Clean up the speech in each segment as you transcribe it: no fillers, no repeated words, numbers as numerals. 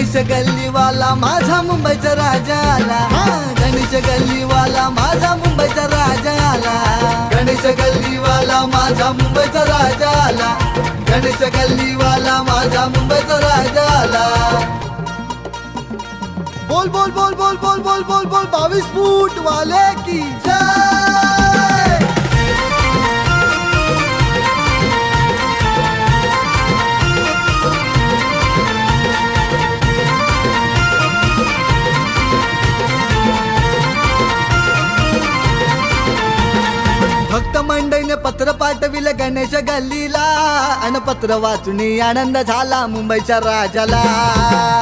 गणेश गल्लीवाला माझा मुंबईचा राजा आला, गणेश गल्लीवाला माझा मुंबईचा राजा आला, गणेश गल्लीवाला माझा मुंबईचा राजा आला, गणेश गल्लीवाला माझा मुंबईचा राजा आला. बोल बोल बोल बोल बोल बोल बोल बोल 22 फूट वाले की जय. भक्त मंडळीने पत्र पाठविले गणेश गल्लीला, अन पत्र वाचून आनंद झाला मुंबईच्या राजाला,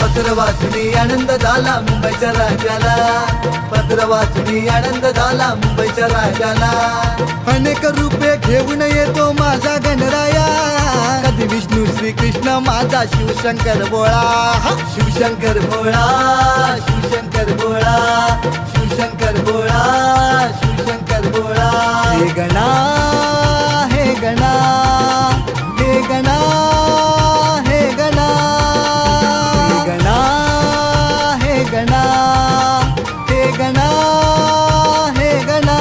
पत्र वाचून आनंद झाला मुंबईच्या राजाला, पत्र वाचून आनंद झाला मुंबईच्या राजाला. अनेक रूपे घेऊन येतो माझा गणराया, कधी विष्णू श्री कृष्ण माझा शिवशंकर भोळा, शिवशंकर भोळा, शिवशंकर भोळा, शिवशंकर भोळा, शिवशंकर भोळा. हे गणा, हे गणा, हे गणा, हे गणा, हे गणा, हे गणा, हे गणा, हे गणा.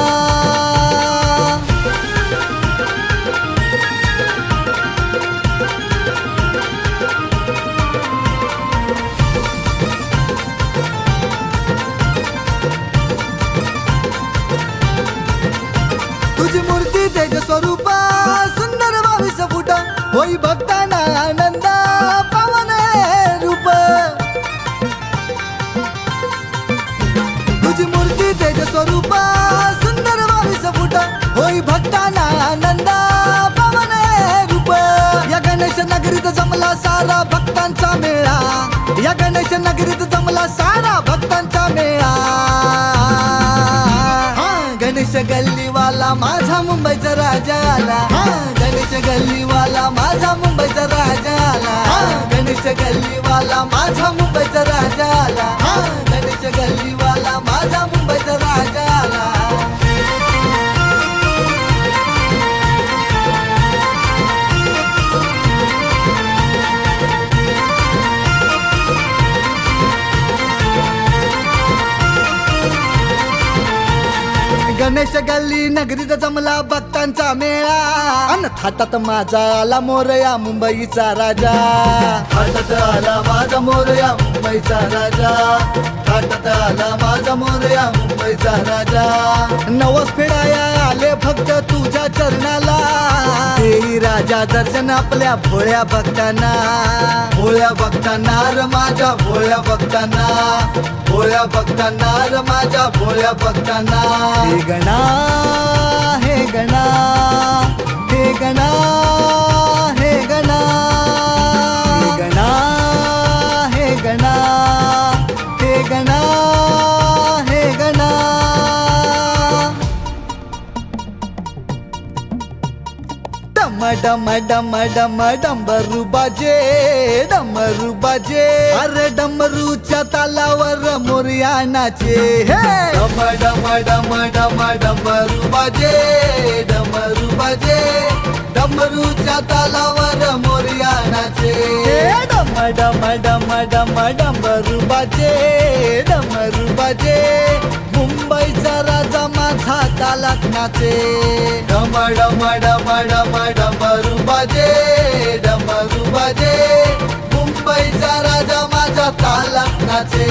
तुझी मूर्ती तेज स्वरूप सुंदर 22 फूट, होई भक्तांना आनंद पावन रूप. तुझी मूर्ती तेज स्वरूप सुंदर 22 फूट, होई भक्तांना आनंद पावन रूप. या गणेश नगरीत जमला सारा भक्तांचा मेळा, या गणेश नगरीत जमला सारा भक्तांचा मेळा. गणेश गल्लीवाला माझा मुंबईचा राजा आला, गणेश गल्लीवाला माझा मुंबईचा राजा आला, गणेश गल्लीवाला माझा मुंबईचा राजा आला, गणेश गल्लीवाला माझा मुंबईचा राजा आला. गणेश गल्ली नगरीत जमला भक्तांचा मेळा, अन थाटात माझा आला मोरया मुंबईचा राजा, थाटात आला माझा मोरया मुंबईचा राजा, थाटात आला माझा मोरया मुंबईचा राजा. नवस फेडाया आले भक्त तुझ्या चरणाला, देई राजा दर्शन आपल्या भोळ्या भक्तांना, भोळ्या भक्तांना र माझ्या भोळ्या भक्तांना, भोळ्या भक्तांना र माझ्या भोळ्या भक्तांना. हे गणा, हे गणा, हे गणा, हे गणा, हे गणा, हे गणा, हे गणा, हे गणा. डम डम डम डंबरू बाजे, डमरू बाजे, अरे डमरूच्या तालावर मोरया नाचे. हे डम डम डम डम डंबरू बाजे, डमरू बाजे, डमरूच्या तालावर मोरया नाचे. डम डम डम डम डंबरू बाजे, डमरू बाजे, मुंबईचा राजा माझा तालात नाचे. डम डम डम डम डमरू बाजे, डमरू बाजे, मुंबईचा राजा माझा तालात नाचे.